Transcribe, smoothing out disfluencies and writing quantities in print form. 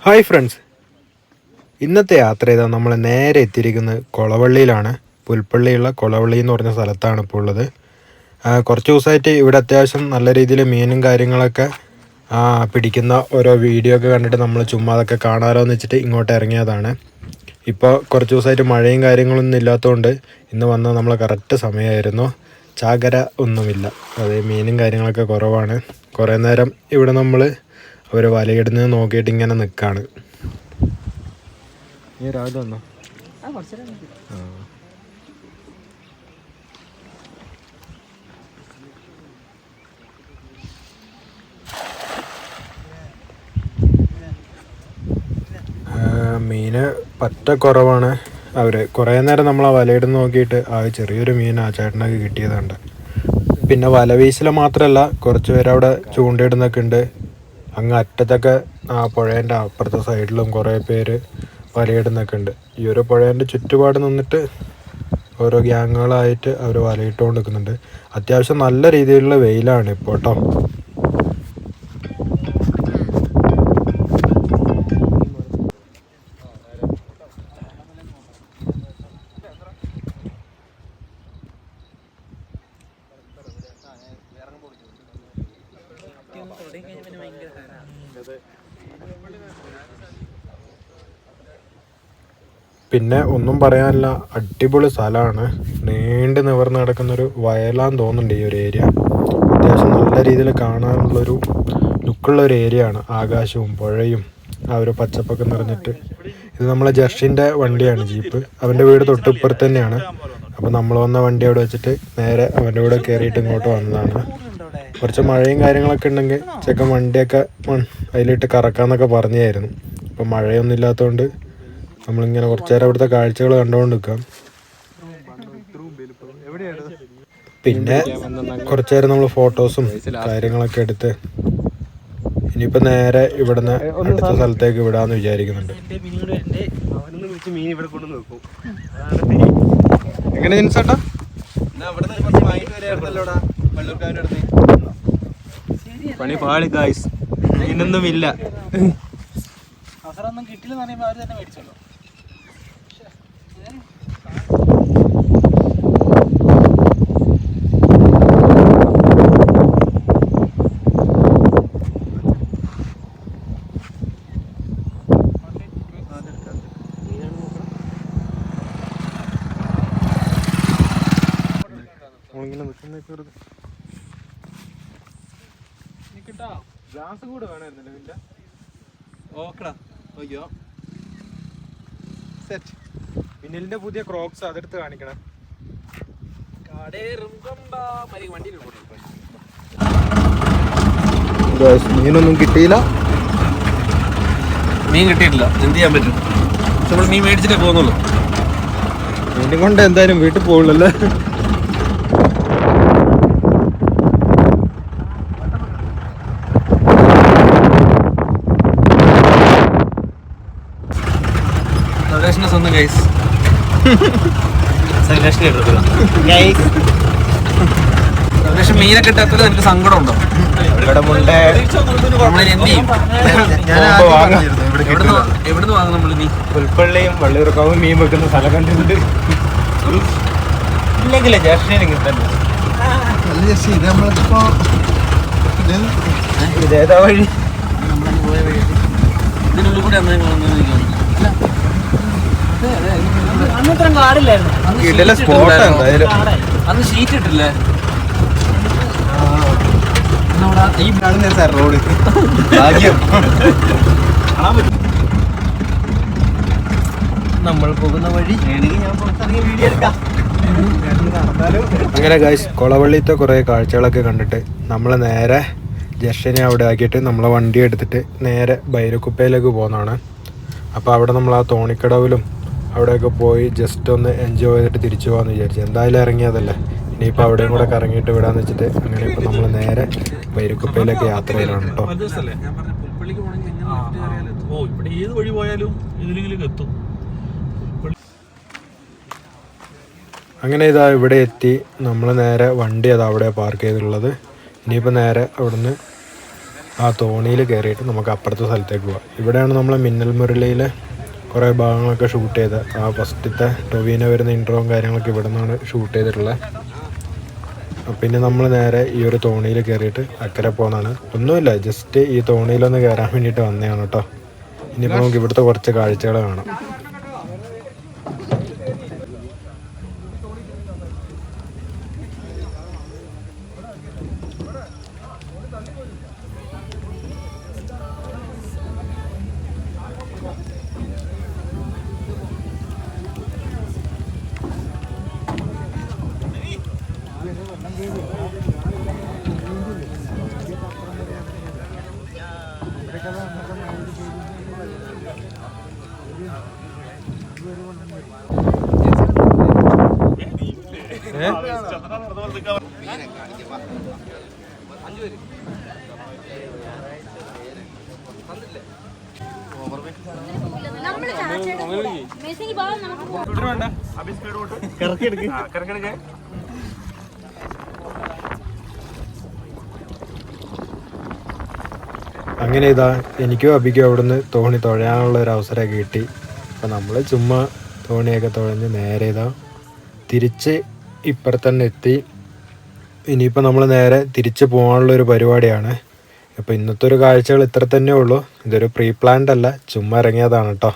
Hi friends, ഇന്നത്തെ യാത്ര ചെയ്താൽ നമ്മൾ നേരെ എത്തിയിരിക്കുന്നത് കൊളവള്ളിയിലാണ്. പുൽപ്പള്ളിയുള്ള കൊളവള്ളി എന്ന് പറഞ്ഞ സ്ഥലത്താണ് ഇപ്പോൾ ഉള്ളത്. കുറച്ച് ദിവസമായിട്ട് ഇവിടെ അത്യാവശ്യം നല്ല രീതിയിൽ മീനും കാര്യങ്ങളൊക്കെ പിടിക്കുന്ന ഓരോ വീഡിയോ ഒക്കെ കണ്ടിട്ട് നമ്മൾ ചുമ്മാ അതൊക്കെ കാണാമല്ലോ എന്ന് വെച്ചിട്ട് ഇങ്ങോട്ട് ഇറങ്ങിയതാണ്. ഇപ്പോൾ കുറച്ച് ദിവസമായിട്ട് മഴയും കാര്യങ്ങളൊന്നും ഇല്ലാത്തതുകൊണ്ട് ഇന്ന് വന്ന നമ്മൾ കറക്റ്റ് സമയമായിരുന്നു. ചാകര ഒന്നുമില്ല, അതായത് മീനും കാര്യങ്ങളൊക്കെ കുറവാണ്. കുറേ നേരം ഇവിടെ നമ്മൾ അവർ വലയിടുന്നത് നോക്കിയിട്ട് ഇങ്ങനെ നിൽക്കുകയാണ്. നീ രാവിലെ വന്നോ? മീന് പറ്റ കുറവാണ്. അവർ കുറേ നേരം നമ്മൾ ആ വലയിടുന്ന നോക്കിയിട്ട് ആ ചെറിയൊരു മീൻ ആ ചേട്ടനൊക്കെ കിട്ടിയതുണ്ട്. പിന്നെ വല വീശൽ മാത്രമല്ല, കുറച്ച് പേര് അവിടെ ചൂണ്ടയിടുന്നൊക്കെ ഉണ്ട്. അങ്ങ് അറ്റത്തൊക്കെ ആ പുഴേൻ്റെ അപ്പുറത്തെ സൈഡിലും കുറേ പേര് വലയിടുന്നൊക്കെ ഉണ്ട്. ഈ ഒരു പുഴേൻ്റെ ചുറ്റുപാട് നിന്നിട്ട് ഓരോ ഗ്യാങ്ങുകളായിട്ട് അവർ വലയിട്ടുകൊണ്ട് നിൽക്കുന്നുണ്ട്. അത്യാവശ്യം നല്ല രീതിയിലുള്ള വെയിലാണ് ഇപ്പോൾ കേട്ടോ. പിന്നെ ഒന്നും പറയാനില്ല, അടിപൊളി സ്ഥലമാണ്. നീണ്ടു നിവർന്ന് കിടക്കുന്നൊരു വയലാന്ന് തോന്നുന്നുണ്ട് ഈ ഒരു ഏരിയ. അത്യാവശ്യം നല്ല രീതിയിൽ കാണാനുള്ളൊരു ലുക്കുള്ള ഒരു ഏരിയ ആണ്. ആകാശവും പുഴയും ആ ഒരു പച്ചപ്പൊക്കെ നിറഞ്ഞിട്ട്. ഇത് നമ്മളെ ജർഷിൻ്റെ വണ്ടിയാണ്, ജീപ്പ്. അവൻ്റെ വീട് തൊട്ടിപ്പുറത്ത് തന്നെയാണ്. അപ്പോൾ നമ്മൾ വന്ന വണ്ടി അവിടെ വെച്ചിട്ട് നേരെ അവൻ്റെ കൂടെ കയറിയിട്ട് ഇങ്ങോട്ട് വന്നതാണ്. കുറച്ച് മഴയും കാര്യങ്ങളൊക്കെ ഉണ്ടെങ്കിൽ ചെക്കൻ വണ്ടിയൊക്കെ അതിലിട്ട് കറക്കാമെന്നൊക്കെ പറഞ്ഞായിരുന്നു. അപ്പോൾ മഴയൊന്നും ഇല്ലാത്തതുകൊണ്ട് നമ്മളിങ്ങനെ കുറച്ച് നേരം അവിടുത്തെ കാഴ്ചകൾ കണ്ടുകൊണ്ട് നിൽക്കാം. പിന്നെ കുറച്ച് നേരം നമ്മൾ ഫോട്ടോസും കാര്യങ്ങളൊക്കെ എടുത്ത് ഇനിയിപ്പോൾ നേരെ ഇവിടുന്ന് അടുത്ത സ്ഥലത്തേക്ക് വിടാമെന്ന് വിചാരിക്കുന്നുണ്ട്. എങ്ങനെ ജിൻസേട്ടാ? പണി പാളി ഗായ്സ്, മീനൊന്നുമില്ല. അവസരമൊന്നും കിട്ടില്ലെന്ന് പറയുമ്പോൾ അവർ തന്നെ മേടിച്ചല്ലോ. ഗ്ലാസ് കൂടെ വേണമായിരുന്നല്ലോ ഇല്ല. ഓക്കെടാ, ഓയ്യോ സെറ്റ്. മിന്നലിന്റെ പുതിയ ക്രോക്സ് അതെടുത്ത് കാണിക്കണം. മീനൊന്നും കിട്ടിയില്ല. മീൻ കിട്ടിയിട്ടില്ല, എന്ത് ചെയ്യാൻ പറ്റും? നമ്മൾ മീൻ മേടിച്ചിട്ടേ പോകുന്നുള്ളൂ. മീനും കൊണ്ട് എന്തായാലും വീട്ടിൽ പോകുള്ളല്ലേ. സ്വന്തം ഗൈസ് മീനെ കിട്ടാത്തത് എനിക്ക് സങ്കടം ഉണ്ടോ? എവിടുന്ന് വാങ്ങും നമ്മൾ? നീ പുൽപ്പള്ളിയും വള്ളിയൂർക്കാവും മീൻ വെക്കുന്ന സ്ഥലം കണ്ടിട്ടുണ്ട്. ഇല്ലെങ്കിലേ ജർഷനും കിട്ടല്ലോ. ഇതേതാ വഴി? ഇതിനുള്ളിൽ കൂടെ അന്ന് ഷീറ്റ് ഇട്ടില്ലേ? ഈ റോഡ് നമ്മൾ പോകുന്ന വഴി അങ്ങനെ ഗൈസ്, കൊളവള്ളിത്തെ കുറേ കാഴ്ചകളൊക്കെ കണ്ടിട്ട് നമ്മൾ നേരെ ജർഷനെ അവിടെ ആക്കിയിട്ട് നമ്മളെ വണ്ടി എടുത്തിട്ട് നേരെ ബൈരക്കുപ്പയിലേക്ക് പോകുന്നതാണ്. അപ്പോൾ അവിടെ നമ്മൾ ആ തോണിക്കടവിലും അവിടെയൊക്കെ പോയി ജസ്റ്റ് ഒന്ന് എൻജോയ് ചെയ്തിട്ട് തിരിച്ചു പോകാമെന്ന് വിചാരിച്ചു. എന്തായാലും ഇറങ്ങിയതല്ലേ, ഇനിയിപ്പോൾ അവിടെയും കൂടെ കറങ്ങിയിട്ട് വിടാന്ന് വെച്ചിട്ട് അങ്ങനെ ഇപ്പോൾ നമ്മൾ നേരെ വൈരക്കുപ്പയിലേക്ക് യാത്ര ചെയ്യലാണ് കേട്ടോ. ഓ ഇവിടെ ഏത് വഴി പോയാലും ഇതിലെങ്കിലും എത്തും. അങ്ങനെ ഇതാ ഇവിടെ എത്തി. നമ്മൾ നേരെ വണ്ടി അത് അവിടെ പാർക്ക് ചെയ്തിട്ടുള്ളത്. ഇനിയിപ്പോൾ നേരെ അവിടുന്ന് ആ തോണിയിൽ കയറിയിട്ട് നമുക്ക് അപ്പുറത്തെ സ്ഥലത്തേക്ക് പോകാം. ഇവിടെയാണ് നമ്മൾ മിന്നൽ മുരളിയിലെ കുറേ ഭാഗങ്ങളൊക്കെ ഷൂട്ട് ചെയ്ത് ആ ഫസ്റ്റത്തെ ടൊവീന വരുന്ന ഇൻട്രോവും കാര്യങ്ങളൊക്കെ ഇവിടെ നിന്നാണ് ഷൂട്ട് ചെയ്തിട്ടുള്ളത്. പിന്നെ നമ്മൾ നേരെ ഈ ഒരു തോണിയിൽ കയറിയിട്ട് അക്കരെ പോകുന്നതാണ്. ഒന്നുമില്ല, ജസ്റ്റ് ഈ തോണിയിലൊന്ന് കയറാൻ വേണ്ടിയിട്ട് വന്നതാണ് കേട്ടോ. ഇനിയിപ്പോൾ നമുക്ക് ഇവിടുത്തെ കുറച്ച് കാഴ്ചകൾ കാണാം. അങ്ങനെ ഇതാ എനിക്കും അഭിക്കും അവിടുന്ന് തോണി തുഴയാനുള്ള ഒരു അവസരമൊക്കെ കിട്ടി. അപ്പം നമ്മൾ ചുമ്മാ തോണിയൊക്കെ തുഴഞ്ഞ് നേരെ ഇതാ തിരിച്ച് ഇപ്പുറത്തന്നെ എത്തി. ഇനിയിപ്പോൾ നമ്മൾ നേരെ തിരിച്ച് പോകാനുള്ളൊരു പരിപാടിയാണ്. അപ്പോൾ ഇന്നത്തെ ഒരു കാഴ്ചകൾ ഇത്ര തന്നെ ഉള്ളൂ. ഇതൊരു പ്രീ പ്ലാൻഡ് അല്ല, ചുമ്മാ ഇറങ്ങിയതാണ് കേട്ടോ.